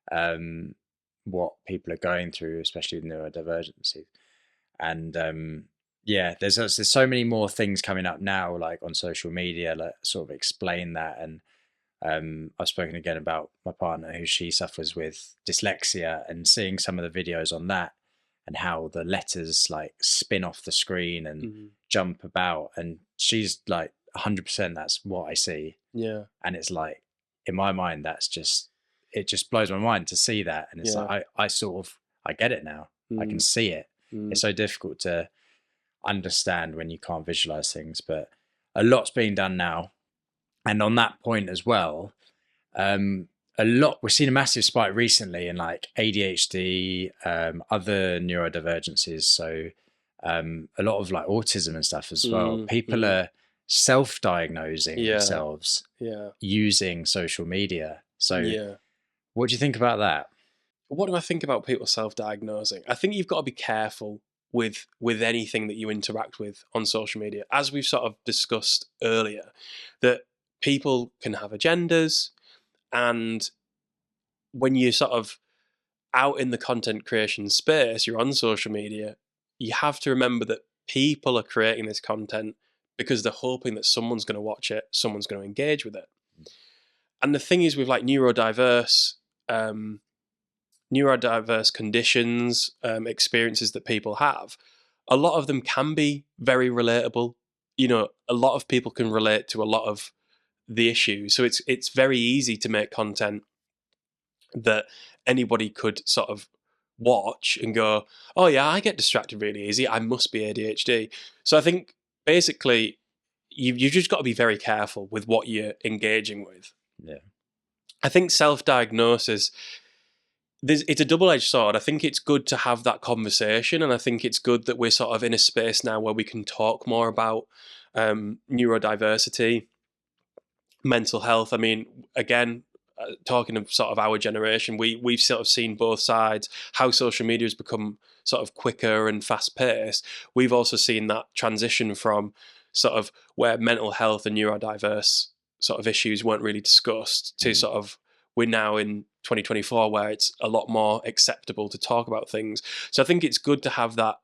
[SPEAKER 1] what people are going through, especially with neurodivergency. And yeah, there's so many more things coming up now, like on social media, that sort of explain that. And I've spoken again about my partner who she suffers with dyslexia, and seeing some of the videos on that and how the letters like spin off the screen and jump about, and she's like 100% that's what I see.
[SPEAKER 2] Yeah.
[SPEAKER 1] And it's like, in my mind, it just blows my mind to see that. And it's like I get it now. I can see it. It's so difficult to understand when you can't visualize things, but a lot's being done now. And on that point as well, we've seen a massive spike recently in like ADHD, other neurodivergences. So a lot of like autism and stuff as well. People are self-diagnosing themselves using social media. So what do you think about that?
[SPEAKER 2] What do I think about people self-diagnosing? I think you've got to be careful with anything that you interact with on social media, as we've sort of discussed earlier, that people can have agendas, and when you're sort of out in the content creation space, you're on social media, you have to remember that people are creating this content because they're hoping that someone's going to watch it, someone's going to engage with it. And the thing is with like neurodiverse conditions, experiences that people have, a lot of them can be very relatable. A lot of people can relate to a lot of the issues. So it's very easy to make content that anybody could sort of watch and go, oh yeah, I get distracted really easy. I must be ADHD. So I think basically you've just got to be very careful with what you're engaging with.
[SPEAKER 1] Yeah.
[SPEAKER 2] I think self-diagnosis, it's a double-edged sword. I think it's good to have that conversation, and I think it's good that we're sort of in a space now where we can talk more about neurodiversity, mental health. I mean, again, talking of sort of our generation, we've sort of seen both sides, how social media has become sort of quicker and fast-paced. We've also seen that transition from sort of where mental health and neurodiverse sort of issues weren't really discussed to sort of, we're now in 2024 where it's a lot more acceptable to talk about things. So I think it's good to have that.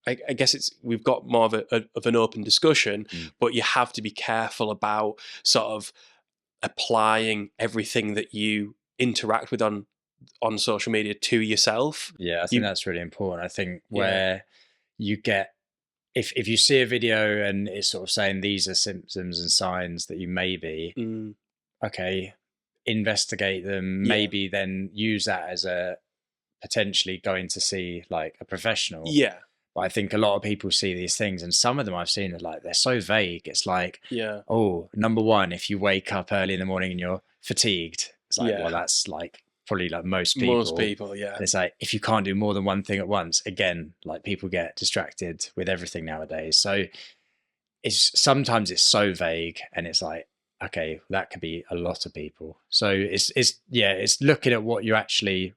[SPEAKER 2] I guess we've got more of an open discussion, but you have to be careful about sort of applying everything that you interact with on social media to yourself.
[SPEAKER 1] Yeah, I think that's really important. I think where you get, if you see a video and it's sort of saying these are symptoms and signs that you may be, okay, investigate them, maybe then use that as a potentially going to see like a professional.
[SPEAKER 2] Yeah.
[SPEAKER 1] But I think a lot of people see these things, and some of them I've seen are like, they're so vague. It's like, oh, number one, if you wake up early in the morning and you're fatigued, it's like, well, that's like probably like most people.
[SPEAKER 2] Most people, yeah.
[SPEAKER 1] And it's like, if you can't do more than one thing at once, again, like people get distracted with everything nowadays. So sometimes it's so vague, and it's like, okay, that could be a lot of people. So it's looking at what you actually,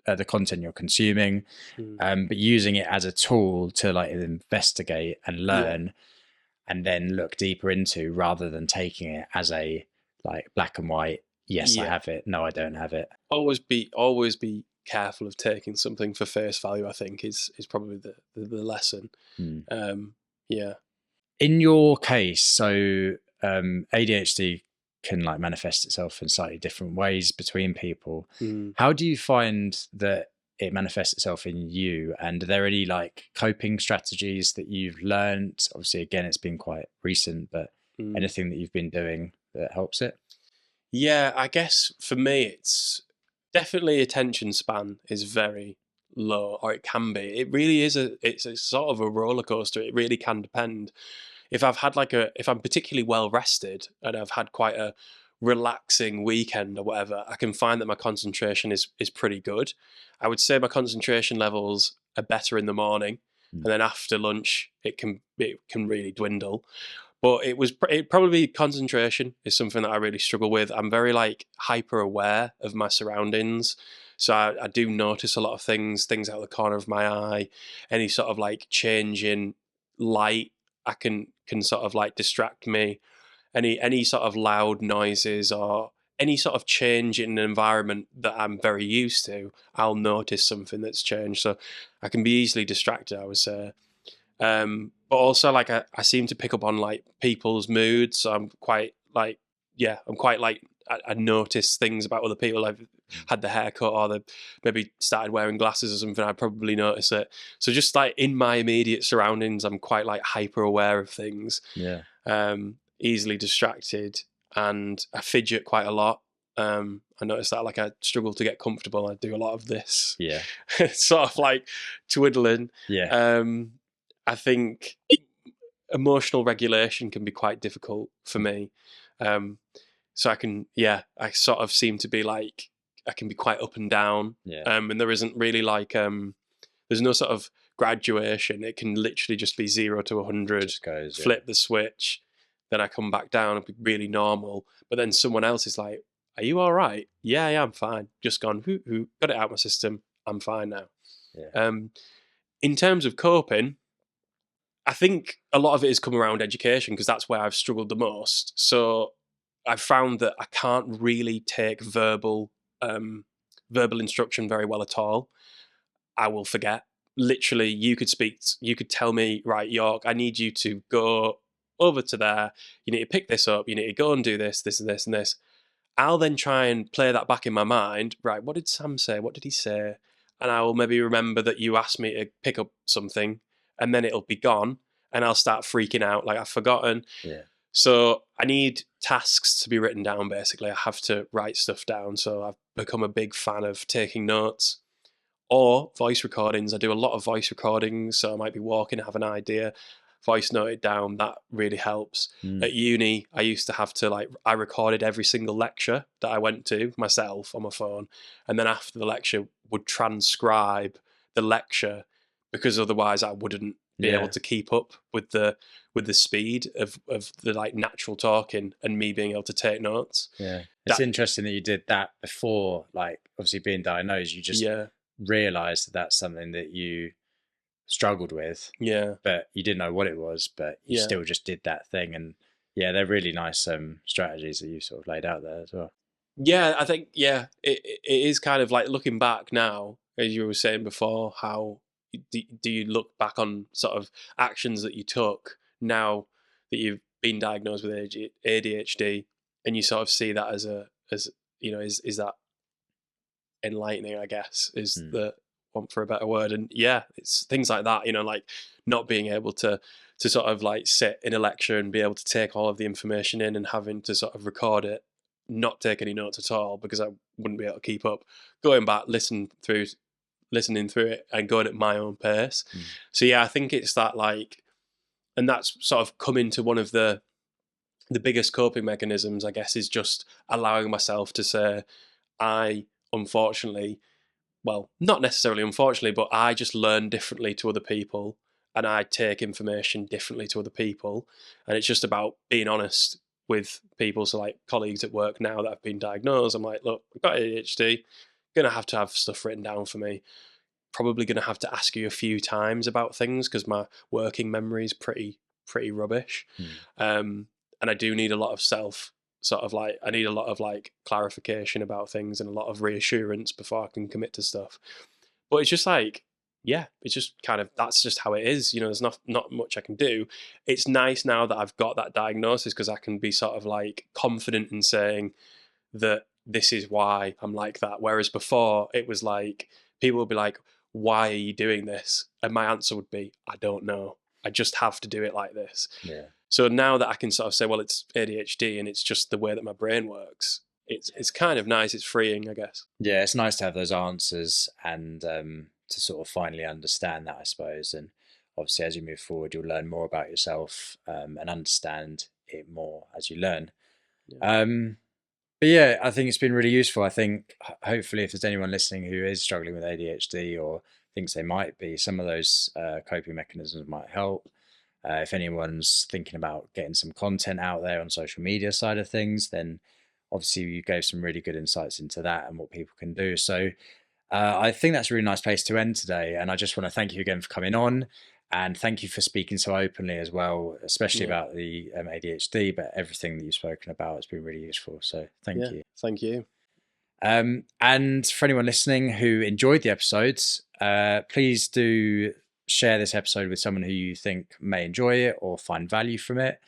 [SPEAKER 1] the content you're consuming, but using it as a tool to like investigate and learn, and then look deeper into, rather than taking it as a like black and white, yes, I
[SPEAKER 2] Yeah,
[SPEAKER 1] have it. No, I don't have it.
[SPEAKER 2] always be careful of taking something for face value. I think is probably the lesson.
[SPEAKER 1] Hmm.
[SPEAKER 2] Um, yeah.
[SPEAKER 1] In your case, so ADHD can like manifest itself in slightly different ways between people.
[SPEAKER 2] Mm.
[SPEAKER 1] How do you find that it manifests itself in you? And are there any like coping strategies that you've learned? Obviously, again, it's been quite recent, but
[SPEAKER 2] Mm.
[SPEAKER 1] anything that you've been doing that helps it?
[SPEAKER 2] Yeah, I guess for me, it's definitely attention span is very low, or it can be. It really is it's a sort of a roller coaster. It really can depend. If I'm particularly well rested and I've had quite a relaxing weekend or whatever, I can find that my concentration is pretty good. I would say my concentration levels are better in the morning,
[SPEAKER 1] Mm.
[SPEAKER 2] and then after lunch it can really dwindle. But it probably concentration is something that I really struggle with. I'm very like hyper aware of my surroundings. So I do notice a lot of things out of the corner of my eye, any sort of like change in light I can sort of like distract me. Any sort of loud noises or any sort of change in an environment that I'm very used to, I'll notice something that's changed. So I can be easily distracted, I would say. But also like I seem to pick up on like people's moods. So I'm quite like, yeah, I'm quite like I notice things about other people. I've had the haircut or they maybe started wearing glasses or something. I probably notice it. So just like in my immediate surroundings, I'm quite like hyper aware of things,
[SPEAKER 1] Yeah.
[SPEAKER 2] easily distracted, and I fidget quite a lot. I notice that like I struggle to get comfortable. I do a lot of this,
[SPEAKER 1] Yeah.
[SPEAKER 2] sort of like twiddling.
[SPEAKER 1] Yeah.
[SPEAKER 2] Um, I think emotional regulation can be quite difficult for me. Um, so I sort of seem to be like, I can be quite up and down.
[SPEAKER 1] Yeah.
[SPEAKER 2] And there isn't really like, there's no sort of graduation. It can literally just be 0 to 100,
[SPEAKER 1] Just goes, yeah.
[SPEAKER 2] flip the switch, then I come back down and be really normal. But then someone else is like, are you all right? Yeah, yeah, I'm fine. Just gone, got it out of my system. I'm fine now.
[SPEAKER 1] Yeah.
[SPEAKER 2] Um, in terms of coping, I think a lot of it has come around education because that's where I've struggled the most. So I've found that I can't really take verbal instruction very well at all. I will forget. Literally, you could tell me, right, York, I need you to go over to there. You need to pick this up. You need to go and do this, this, and this, and this. I'll then try and play that back in my mind. Right, what did Sam say? What did he say? And I will maybe remember that you asked me to pick up something, and then it'll be gone, and I'll start freaking out like I've forgotten.
[SPEAKER 1] Yeah.
[SPEAKER 2] So I need tasks to be written down. Basically, I have to write stuff down. So I've become a big fan of taking notes or voice recordings. I do a lot of voice recordings, so I might be walking, have an idea, voice note it down. That really helps.
[SPEAKER 1] Mm.
[SPEAKER 2] At uni, I used to have to like I recorded every single lecture that I went to myself on my phone, and then after the lecture would transcribe the lecture because otherwise I wouldn't be able
[SPEAKER 1] Yeah.
[SPEAKER 2] to keep up with the speed of the like natural talking and me being able to take notes.
[SPEAKER 1] Yeah. It's
[SPEAKER 2] That
[SPEAKER 1] interesting that you did that before, like, obviously being diagnosed. You just
[SPEAKER 2] yeah,
[SPEAKER 1] realized that that's something that you struggled with,
[SPEAKER 2] yeah,
[SPEAKER 1] but you didn't know what it was, but you
[SPEAKER 2] yeah.
[SPEAKER 1] still just did that thing. And yeah, they're really nice strategies that you sort of laid out there as well.
[SPEAKER 2] Yeah, I think it is kind of like looking back now, as you were saying before. How do you look back on sort of actions that you took now that you've been diagnosed with ADHD, and you sort of see that as is that enlightening? I guess is
[SPEAKER 1] Mm.
[SPEAKER 2] the want for a better word. And yeah, it's things like that. Like not being able to sort of like sit in a lecture and be able to take all of the information in and having to sort of record it, not take any notes at all because I wouldn't be able to keep up. Going back, listening through it and going at my own pace.
[SPEAKER 1] Mm.
[SPEAKER 2] So yeah, I think it's that like, and that's sort of come into one of the biggest coping mechanisms, I guess, is just allowing myself to say, I unfortunately, well, not necessarily unfortunately, but I just learn differently to other people and I take information differently to other people. And it's just about being honest with people. So, like colleagues at work now that have been diagnosed, I'm like, look, I've got ADHD, gonna have to have stuff written down for me. Probably gonna have to ask you a few times about things because my working memory is pretty rubbish.
[SPEAKER 1] Mm.
[SPEAKER 2] And I do need a lot of self sort of like, I need a lot of like clarification about things and a lot of reassurance before I can commit to stuff. But it's just like, yeah, it's just kind of, that's just how it is. You know, there's not much I can do. It's nice now that I've got that diagnosis, because I can be sort of like confident in saying that this is why I'm like that. Whereas before it was like, people would be like, why are you doing this? And my answer would be, I don't know. I just have to do it like this.
[SPEAKER 1] Yeah.
[SPEAKER 2] So now that I can sort of say, well, it's ADHD and it's just the way that my brain works, it's kind of nice. It's freeing, I guess.
[SPEAKER 1] Yeah, it's nice to have those answers and to sort of finally understand that, I suppose. And obviously, as you move forward, you'll learn more about yourself and understand it more as you learn.
[SPEAKER 2] Yeah.
[SPEAKER 1] But yeah, I think it's been really useful. I think hopefully, if there's anyone listening who is struggling with ADHD or thinks they might be, some of those coping mechanisms might help. If anyone's thinking about getting some content out there on social media side of things, then obviously you gave some really good insights into that and what people can do. So I think that's a really nice place to end today. And I just want to thank you again for coming on. And thank you for speaking so openly as well, especially
[SPEAKER 2] Yeah.
[SPEAKER 1] about the ADHD, but everything that you've spoken about has been really useful. So thank you.
[SPEAKER 2] Thank you.
[SPEAKER 1] And for anyone listening who enjoyed the episodes, please do share this episode with someone who you think may enjoy it or find value from it.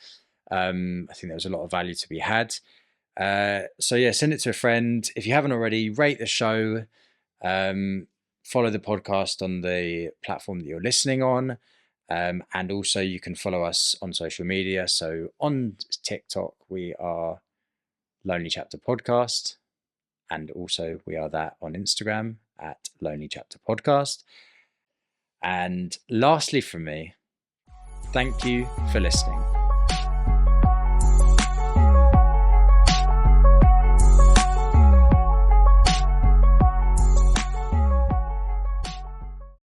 [SPEAKER 1] I think there was a lot of value to be had. So yeah, send it to a friend. If you haven't already, rate the show. Follow the podcast on the platform that you're listening on. And also you can follow us on social media. So on TikTok, we are Lonely Chapter Podcast. And also we are that on Instagram at Lonely Chapter Podcast. And lastly from me, thank you for listening.